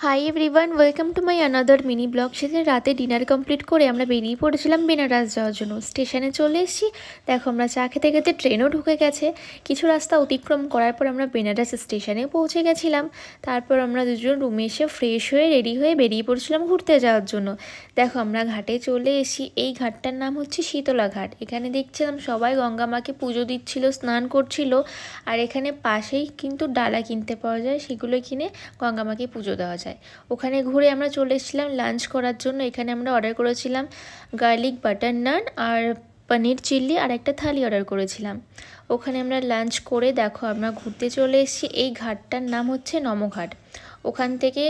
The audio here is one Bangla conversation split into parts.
Hi everyone, welcome to my another mini blog. সেদিন রাতে ডিনার কমপ্লিট করে আমরা বেরিয়ে পড়েছিলাম বেনারস যাওয়ার জন্য। স্টেশনে চলে এসেছি। দেখো আমরা চা খেতে খেতে ট্রেনও ঢুকে গেছে। কিছু রাস্তা অতিক্রম করার পর আমরা বেনারস স্টেশনে পৌঁছে গেছিলাম। তারপর আমরা দুজন রুমে এসে ফ্রেশ হয়ে রেডি হয়ে বেরিয়ে পড়েছিলাম ঘুরতে যাওয়ার জন্য। দেখো আমরা ঘাটে চলে এসেছি। এই ঘাটটার নাম হচ্ছে শীতলা ঘাট। এখানে দেখছিলাম সবাই গঙ্গা মাকে পুজো দিচ্ছিল, স্নান করছিল। আর এখানে পাশেই কিন্তু ডালা কিনতে পাওয়া যায়, সেগুলো কিনে গঙ্গা মাকে পুজো দেওয়া যায়। ওখানে ঘুরে আমরা চলে এসেছিলাম লাঞ্চ করার জন্য। এখানে আমরা অর্ডার করেছিলাম গার্লিক বাটার নান আর পনির চিল্লি আর একটা থালি অর্ডার করেছিলাম। ওখানে আমরা লাঞ্চ করে দেখো আমরা ঘুরতে চলে এসেছি। এই ঘাটটার নাম হচ্ছে নমঘাট। ওখান থেকে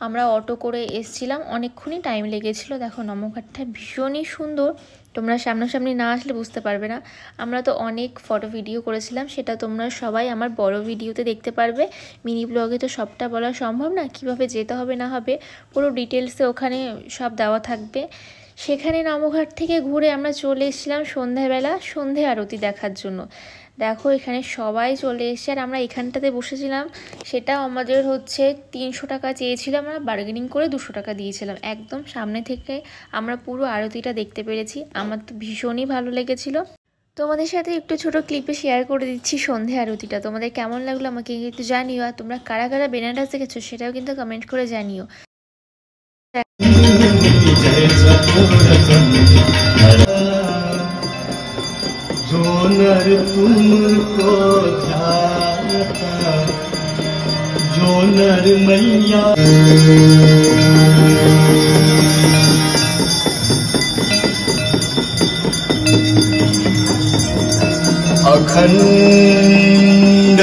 আমরা অটো করে এসেছিলাম, অনেকক্ষণই টাইম লেগেছিল। দেখো নমঘাটটা ভীষণই সুন্দর, তোমরা সামনাসামনি না আসলে বুঝতে পারবে না। আমরা তো অনেক ফটো ভিডিও করেছিলাম, সেটা তোমরা সবাই আমার বড় ভিডিওতে দেখতে পারবে। মিনি ব্লগে তো সবটা বলা সম্ভব না, কিভাবে যেতে হবে না হবে পুরো ডিটেলসে ওখানে সব দেওয়া থাকবে। সেখানে নমঘাট থেকে ঘুরে আমরা চলে এসেছিলাম সন্ধ্যাবেলা সন্ধে আরতি দেখার জন্য। দেখো এখানে সবাই চলে এসেছে আর আমরা এখানটাতে বসেছিলাম। সেটাও আমাদের হচ্ছে 300 টাকা চেয়েছিলাম, আমরা বার্গেনিং করে 200 টাকা দিয়েছিলাম। একদম সামনে থেকে আমরা পুরো আরতিটা দেখতে পেরেছি। আমার তো ভীষণই ভালো লেগেছিল। তোমাদের সাথে একটু ছোট ক্লিপে শেয়ার করে দিচ্ছি সন্ধে আরতিটা। তোমাদের কেমন লাগলো আমাকে কিন্তু জানিও। আর তোমরা কারা কারা বেনারস দেখেছো সেটাও কিন্তু কমেন্ট করে জানিও। जो नर तुमको ध्याता, जो नर मैया अखंड